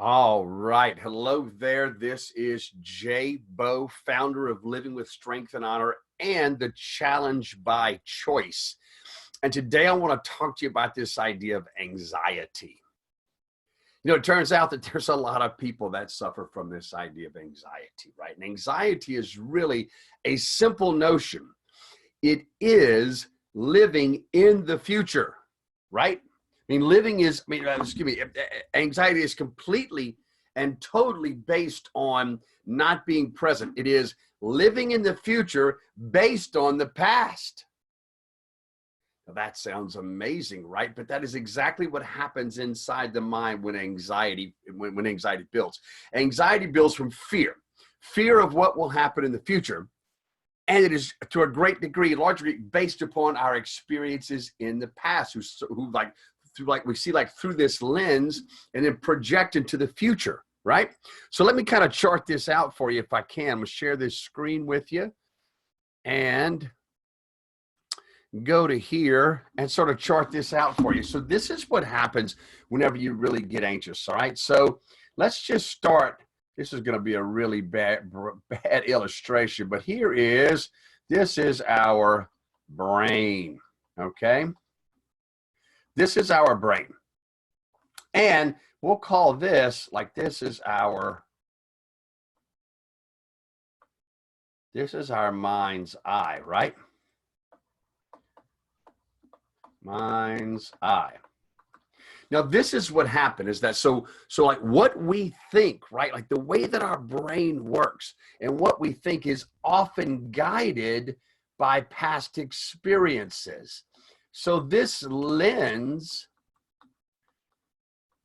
All right. Hello there. This is Jay Bo, founder of Living with Strength and Honor and the Challenge by Choice. And today I want to talk to you about this idea of anxiety. It turns out that there's a lot of people that suffer from this idea of anxiety, right? And anxiety is really a simple notion. It is living in the future, right? Anxiety is completely and totally based on not being present. It is living in the future based on the past. Now, that sounds amazing, right? But that is exactly what happens inside the mind when anxiety builds. Anxiety builds from fear of what will happen in the future. And it is to a great degree, largely based upon our experiences in the past, we see through this lens and then project into the future, right? So let me kind of chart this out for you if I can. I'm gonna share this screen with you and go to here and sort of chart this out for you. So this is what happens whenever you really get anxious, all right? So let's just start. This is going to be a really bad illustration, but this is our brain, okay? This is our brain. And we'll call this, this is our mind's eye, right? Mind's eye. Now, this is what happened is that, so like what we think, right? Like the way that our brain works and what we think is often guided by past experiences. So this lens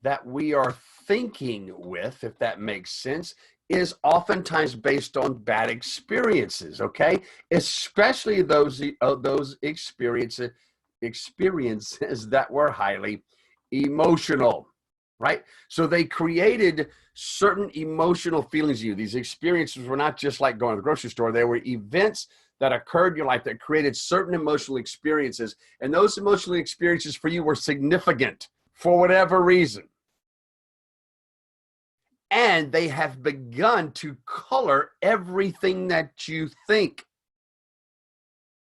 that we are thinking with, if that makes sense, is oftentimes based on bad experiences, okay? Especially those experiences that were highly emotional, right? So they created certain emotional feelings in you. These experiences were not just like going to the grocery store. They were events that occurred in your life that created certain emotional experiences. And those emotional experiences for you were significant for whatever reason. And they have begun to color everything that you think,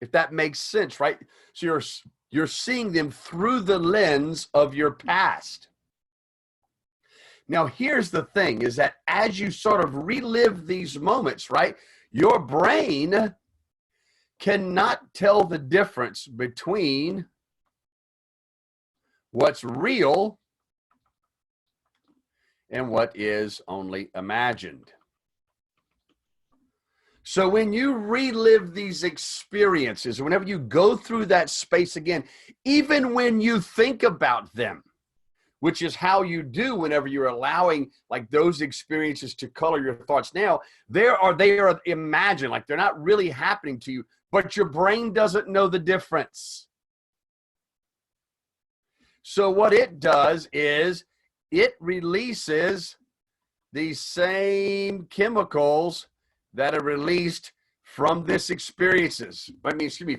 if that makes sense, right? So you're seeing them through the lens of your past. Now, here's the thing, is that as you sort of relive these moments, right, your brain cannot tell the difference between what's real and what is only imagined. So when you relive these experiences, whenever you go through that space again, even when you think about them, which is how you do whenever you're allowing those experiences to color your thoughts now, they are imagined, like they're not really happening to you, but your brain doesn't know the difference. So what it does is it releases these same chemicals that are released from this experiences.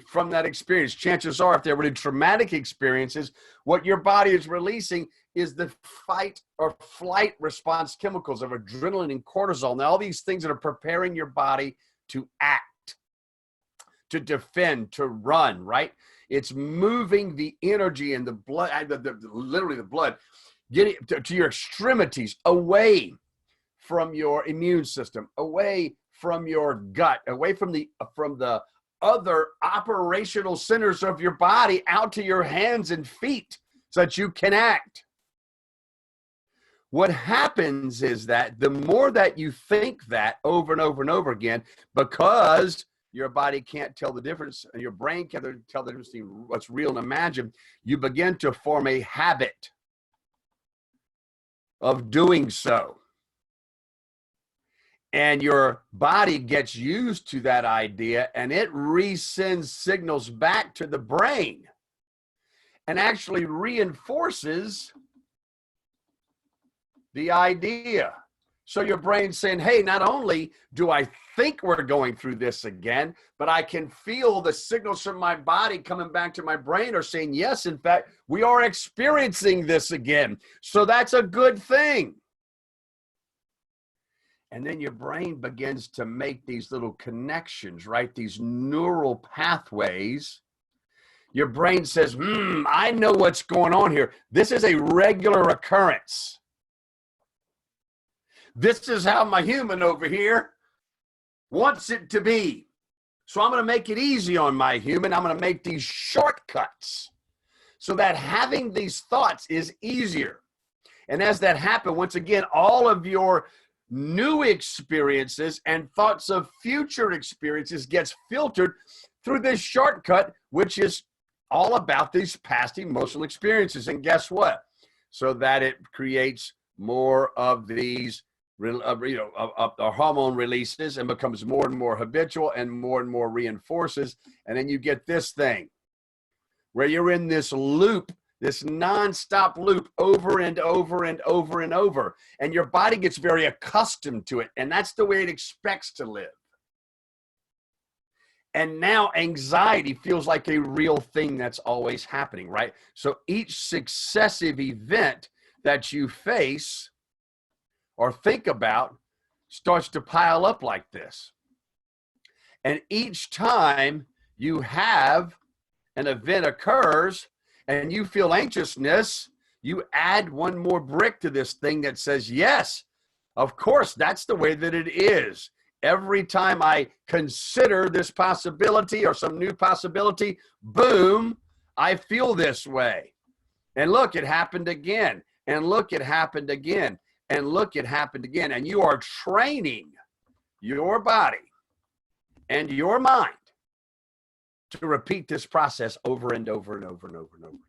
From that experience. Chances are, if they're really traumatic experiences, what your body is releasing is the fight or flight response chemicals of adrenaline and cortisol. Now, all these things that are preparing your body to act, to defend, to run, right? It's moving the energy and the blood, literally the blood, getting to your extremities, away from your immune system, away from your gut, away from the other operational centers of your body, out to your hands and feet so that you can act. What happens is that the more that you think that over and over and over again, because your body can't tell the difference and your brain can't tell the difference between what's real and imagined, you begin to form a habit of doing so. And your body gets used to that idea and it resends signals back to the brain and actually reinforces the idea. So your brain's saying, hey, not only do I think we're going through this again, but I can feel the signals from my body coming back to my brain are saying, yes, in fact, we are experiencing this again. So that's a good thing. And then your brain begins to make these little connections, right? These neural pathways. Your brain says, I know what's going on here. This is a regular occurrence. This is how my human over here wants it to be. So I'm going to make it easy on my human. I'm going to make these shortcuts so that having these thoughts is easier. And as that happens, once again, all of your new experiences and thoughts of future experiences gets filtered through this shortcut, which is all about these past emotional experiences. And guess what? So that it creates more of these hormone releases and becomes more and more habitual and more reinforces. And then you get this thing where you're in this loop, this nonstop loop over and over and over and over. And your body gets very accustomed to it. And that's the way it expects to live. And now anxiety feels like a real thing that's always happening, right? So each successive event that you face or think about starts to pile up like this. And each time you have an event occurs and you feel anxiousness, you add one more brick to this thing that says, yes, of course, that's the way that it is. Every time I consider this possibility or some new possibility, boom, I feel this way. And look, it happened again. And look, it happened again. And look, it happened again. And you are training your body and your mind to repeat this process over and over and over and over and over again.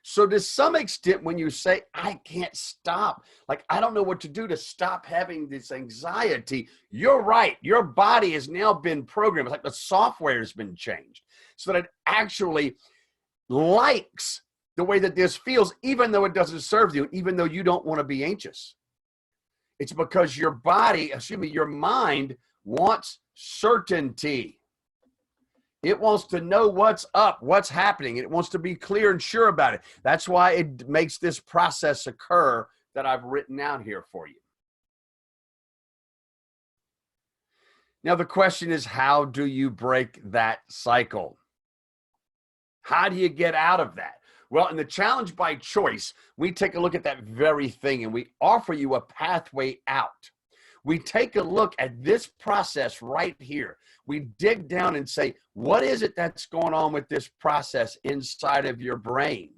So to some extent, when you say, I can't stop, like, I don't know what to do to stop having this anxiety, you're right. Your body has now been programmed. It's like the software has been changed so that it actually likes the way that this feels, even though it doesn't serve you, even though you don't want to be anxious. It's because your body, your mind wants certainty. It wants to know what's up, what's happening. It wants to be clear and sure about it. That's why it makes this process occur that I've written out here for you. Now, the question is, how do you break that cycle? How do you get out of that? Well, in the challenge by choice, we take a look at that very thing and we offer you a pathway out. We take a look at this process right here. We dig down and say, what is it that's going on with this process inside of your brain?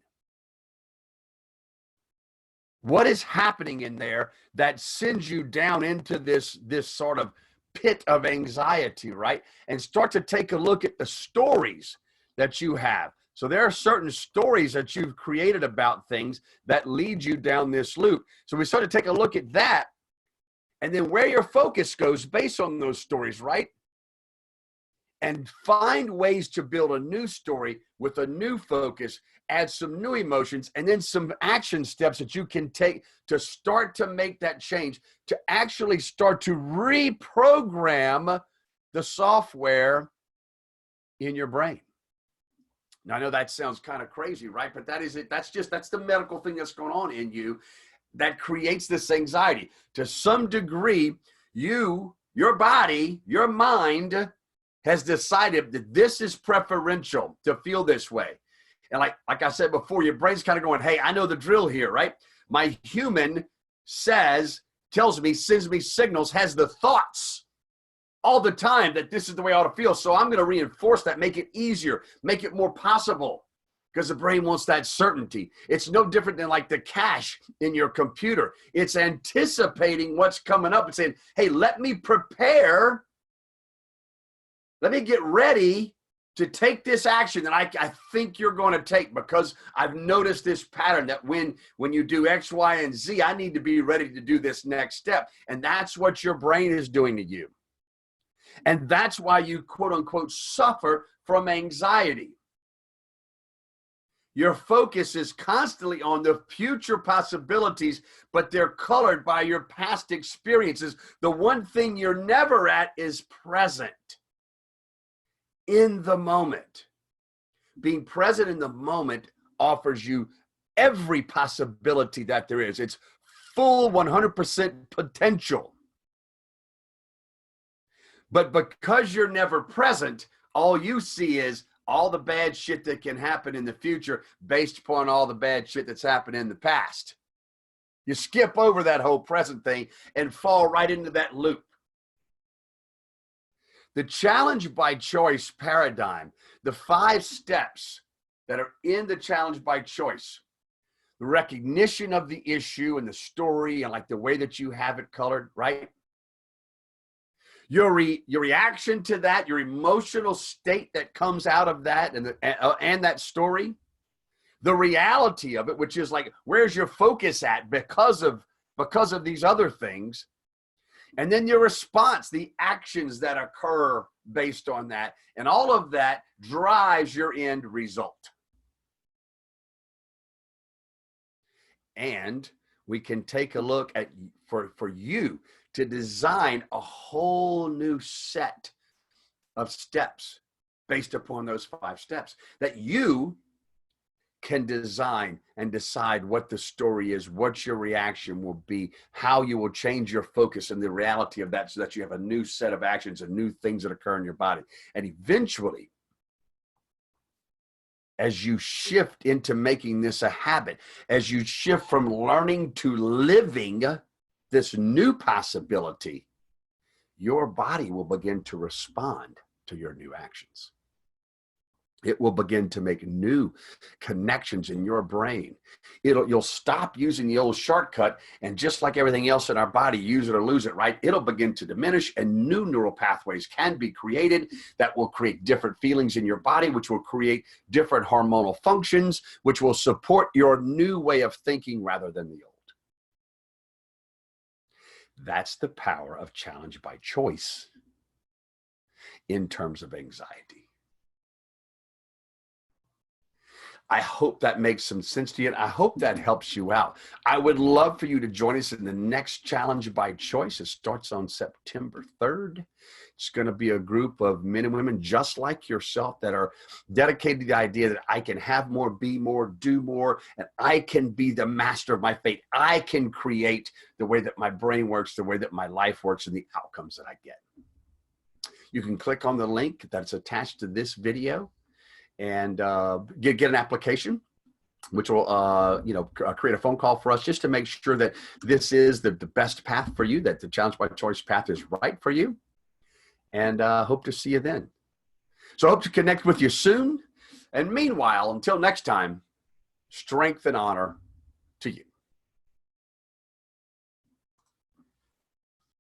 What is happening in there that sends you down into this sort of pit of anxiety, right? And start to take a look at the stories that you have. So there are certain stories that you've created about things that lead you down this loop. So we start to take a look at that and then where your focus goes based on those stories, right? And find ways to build a new story with a new focus, add some new emotions, and then some action steps that you can take to start to make that change, to actually start to reprogram the software in your brain. Now, I know that sounds kind of crazy, right? But that is it. That's the medical thing that's going on in you that creates this anxiety. To some degree, your body, your mind has decided that this is preferential to feel this way. And like I said before, your brain's kind of going, hey, I know the drill here, right? My human tells me, sends me signals, has the thoughts all the time that this is the way I ought to feel. So I'm going to reinforce that, make it easier, make it more possible, because the brain wants that certainty. It's no different than like the cache in your computer. It's anticipating what's coming up and saying, hey, let me prepare. Let me get ready to take this action that I think you're going to take, because I've noticed this pattern that when you do X, Y, and Z, I need to be ready to do this next step. And that's what your brain is doing to you. And that's why you, quote unquote, suffer from anxiety. Your focus is constantly on the future possibilities, but they're colored by your past experiences. The one thing you're never at is present, in the moment. Being present in the moment offers you every possibility that there is. It's full 100% potential. But because you're never present, all you see is all the bad shit that can happen in the future based upon all the bad shit that's happened in the past. You skip over that whole present thing and fall right into that loop. The challenge by choice paradigm, the 5 steps that are in the challenge by choice, the recognition of the issue and the story and like the way that you have it colored, right? Your reaction to that, your emotional state that comes out of that and that story, the reality of it, which is like, where's your focus at because of these other things? And then your response, the actions that occur based on that. And all of that drives your end result. And we can take a look at, for you to design a whole new set of steps based upon those 5 steps that you can design and decide what the story is, what your reaction will be, how you will change your focus and the reality of that so that you have a new set of actions and new things that occur in your body. And eventually, as you shift into making this a habit, as you shift from learning to living this new possibility, your body will begin to respond to your new actions. It will begin to make new connections in your brain. You'll stop using the old shortcut, and just like everything else in our body, use it or lose it, right? It'll begin to diminish, and new neural pathways can be created that will create different feelings in your body, which will create different hormonal functions, which will support your new way of thinking rather than the old. That's the power of challenge by choice in terms of anxiety. I hope that makes some sense to you. And I hope that helps you out. I would love for you to join us in the next Challenge by Choice. It starts on September 3rd. It's going to be a group of men and women just like yourself that are dedicated to the idea that I can have more, be more, do more, and I can be the master of my fate. I can create the way that my brain works, the way that my life works, and the outcomes that I get. You can click on the link that's attached to this video and get an application, which will create a phone call for us just to make sure that this is the best path for you, that the Challenge by Choice path is right for you. And hope to see you then. So I hope to connect with you soon. And meanwhile, until next time, strength and honor to you.